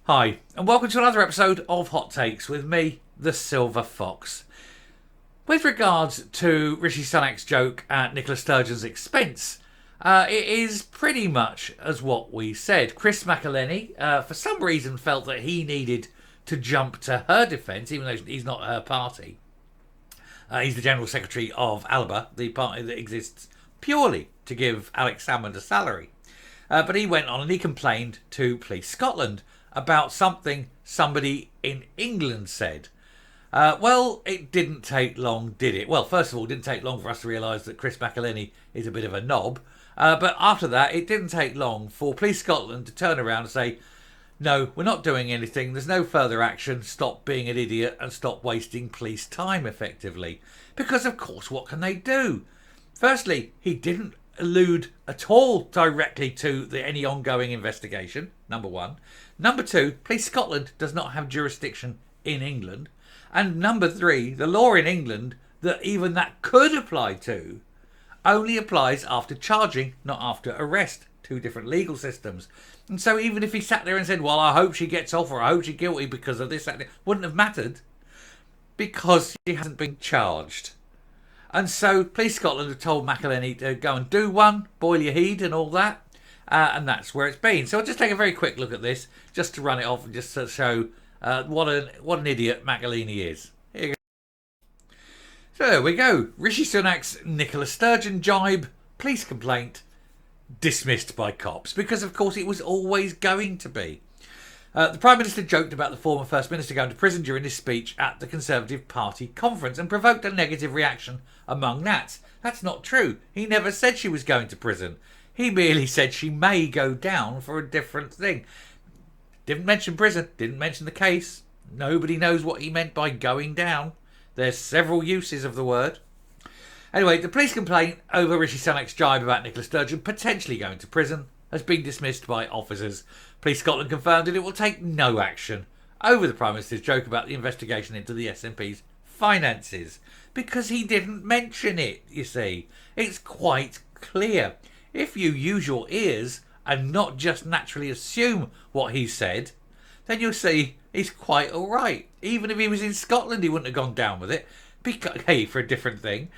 Hi, and welcome to another episode of Hot Takes with me, the Silver Fox. With regards to Rishi Sunak's joke at Nicola Sturgeon's expense, it is pretty much as what we said. Chris McEleny, for some reason, felt that he needed to jump to her defence, even though he's not her party. He's the General Secretary of ALBA, the party that exists purely to give Alex Salmond a salary. But he went on and he complained to Police Scotland about something somebody in England said. Well, it didn't take long, did it? Well, first of all, it didn't take long for us to realise that Chris McEleny is a bit of a knob. But after that, it didn't take long for Police Scotland to turn around and say, no, we're not doing anything. There's no further action. Stop being an idiot and stop wasting police time effectively. Because, of course, what can they do? Firstly, he didn't allude at all directly to any ongoing investigation, number one. Number two, Police Scotland does not have jurisdiction in England. And number three, the law in England that even that could apply to only applies after charging, not after arrest. Two different legal systems. And so even if he sat there and said, well, I hope she gets off or I hope she's guilty because of this, that, wouldn't have mattered because she hasn't been charged. And so Police Scotland have told McEleny to go and do one, boil your heed and all that. And that's where it's been. So I'll just take a very quick look at this just to run it off and just to show what an idiot McEleny is. Here you go. So there we go. Rishi Sunak's Nicola Sturgeon jibe, police complaint, dismissed by cops. Because, of course, it was always going to be. The Prime Minister joked about the former First Minister going to prison during his speech at the Conservative Party conference and provoked a negative reaction among Nats. That's not true. He never said she was going to prison. He merely said she may go down for a different thing. Didn't mention prison, didn't mention the case. Nobody knows what he meant by going down. There's several uses of the word. Anyway, the police complaint over Rishi Sunak's jibe about Nicola Sturgeon potentially going to prison has been dismissed by officers. Police Scotland confirmed that it will take no action over the Prime Minister's joke about the investigation into the SNP's finances. Because he didn't mention it, you see. It's quite clear. If you use your ears and not just naturally assume what he said, then you'll see he's quite alright. Even if he was in Scotland, he wouldn't have gone down with it. Hey, for a different thing.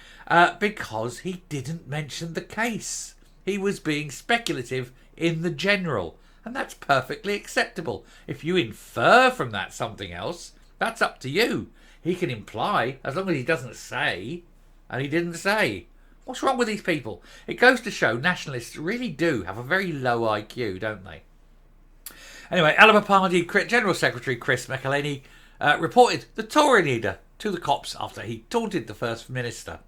Because he didn't mention the case. He was being speculative in the general. And that's perfectly acceptable. If you infer from that something else, that's up to you. He can imply, as long as he doesn't say. And he didn't say. What's wrong with these people? It goes to show nationalists really do have a very low IQ, don't they? Anyway, ALBA Party General Secretary Chris McEleny reported the Tory leader to the cops after he taunted the First Minister.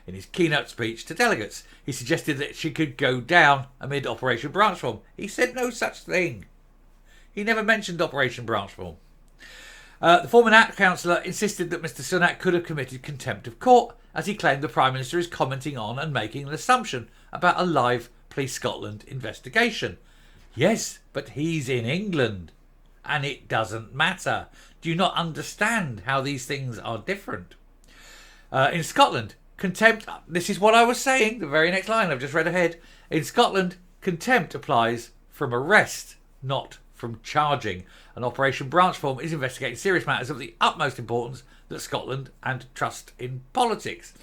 In his keynote speech to delegates, he suggested that she could go down amid Operation Branchform. He said no such thing. He never mentioned Operation Branchform. The former Nat councillor insisted that Mr Sunak could have committed contempt of court, as he claimed the Prime Minister is commenting on and making an assumption about a live Police Scotland investigation. Yes, but he's in England, and it doesn't matter. Do you not understand how these things are different? In Scotland, contempt, this is what I was saying, the very next line I've just read ahead. In Scotland, contempt applies from arrest, not from charging. An Operation Branchform is investigating serious matters of the utmost importance that Scotland and trust in politics.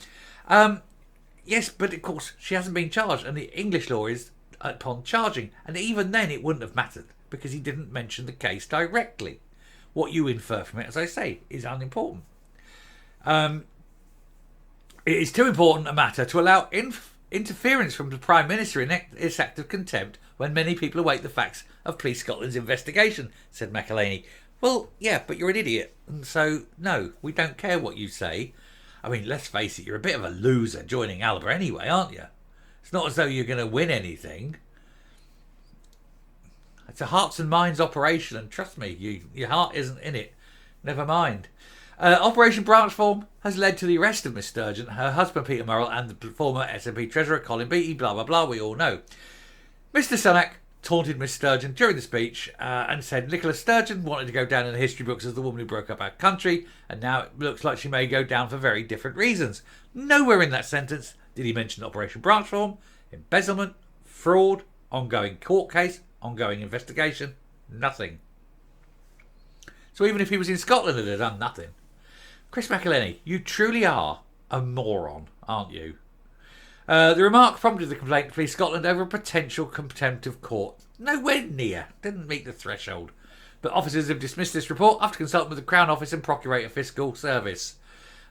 Yes, but of course she hasn't been charged, and the English law is upon charging, and even then it wouldn't have mattered because he didn't mention the case directly. What you infer from it, as I say, is unimportant. It is too important a matter to allow interference from the Prime Minister in this act of contempt when many people await the facts of Police Scotland's investigation, said McEleny. Well, yeah, but you're an idiot, and so, no, we don't care what you say. I mean, let's face it, you're a bit of a loser joining ALBA anyway, aren't you? It's not as though you're going to win anything. It's a hearts and minds operation, and trust me, your heart isn't in it. Never mind. Operation Branchform has led to the arrest of Miss Sturgeon, her husband Peter Murrell, and the former SNP Treasurer Colin Beattie, blah, blah, blah, we all know. Mr Sunak taunted Miss Sturgeon during the speech and said Nicola Sturgeon wanted to go down in the history books as the woman who broke up our country, and now it looks like she may go down for very different reasons. Nowhere in that sentence did he mention Operation Branchform, embezzlement, fraud, ongoing court case, ongoing investigation, nothing. So even if he was in Scotland, he'd have done nothing. Chris McEleny, you truly are a moron, aren't you? The remark prompted the complaint to Police Scotland over a potential contempt of court. Nowhere near. Didn't meet the threshold. But officers have dismissed this report after consulting with the Crown Office and Procurator Fiscal Service.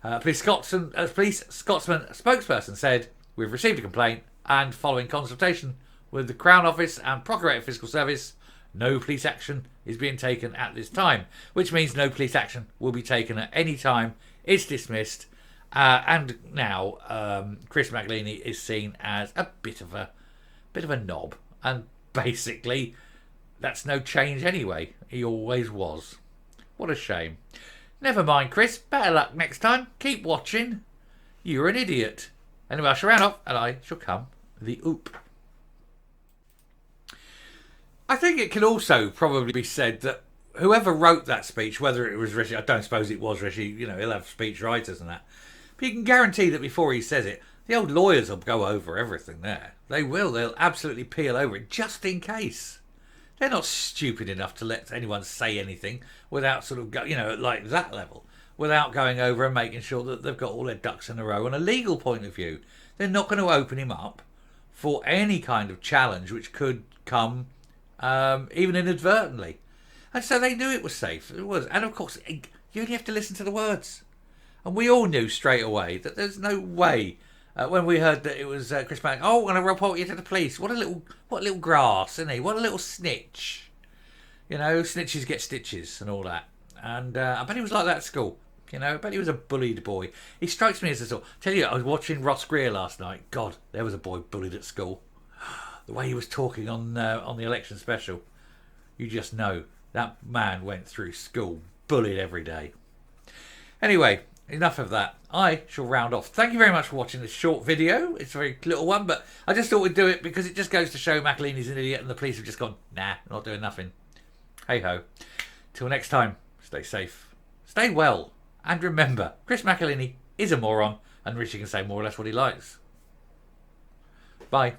Police Scotsman spokesperson said, "We've received a complaint and following consultation with the Crown Office and Procurator Fiscal Service, no police action is being taken at this time," which means no police action will be taken at any time. It's dismissed. And now Chris McEleny is seen as a bit of a knob, and basically that's no change anyway. He always was. What a shame. Never mind, Chris. Better luck next time. Keep watching. You're an idiot. Anyway, I shall round off, and I shall come the oop. I think it can also probably be said that whoever wrote that speech, whether it was Rishi, I don't suppose it was Rishi. You know, he'll have speech writers and that. But you can guarantee that before he says it, the old lawyers will go over everything there. They will. They'll absolutely peel over it just in case. They're not stupid enough to let anyone say anything without sort of, like that level, without going over and making sure that they've got all their ducks in a row on a legal point of view. They're not going to open him up for any kind of challenge which could come even inadvertently. And so they knew it was safe. It was. And of course, you only have to listen to the words. And we all knew straight away that there's no way. When we heard that it was Chris Mack, I'm going to report you to the police. What a little grass, isn't he? What a little snitch. You know, snitches get stitches and all that. And I bet he was like that at school. You know, I bet he was a bullied boy. He strikes me as a sort. Tell you, I was watching Ross Greer last night. God, there was a boy bullied at school. The way he was talking on the election special, you just know that man went through school bullied every day. Anyway. Enough of that. I shall round off. Thank you very much for watching this short video. It's a very little one, but I just thought we'd do it because it just goes to show McElheny's an idiot and the police have just gone, nah, not doing nothing. Hey ho. Till next time, stay safe, stay well, and remember, Chris McElheny is a moron and Rishi can say more or less what he likes. Bye.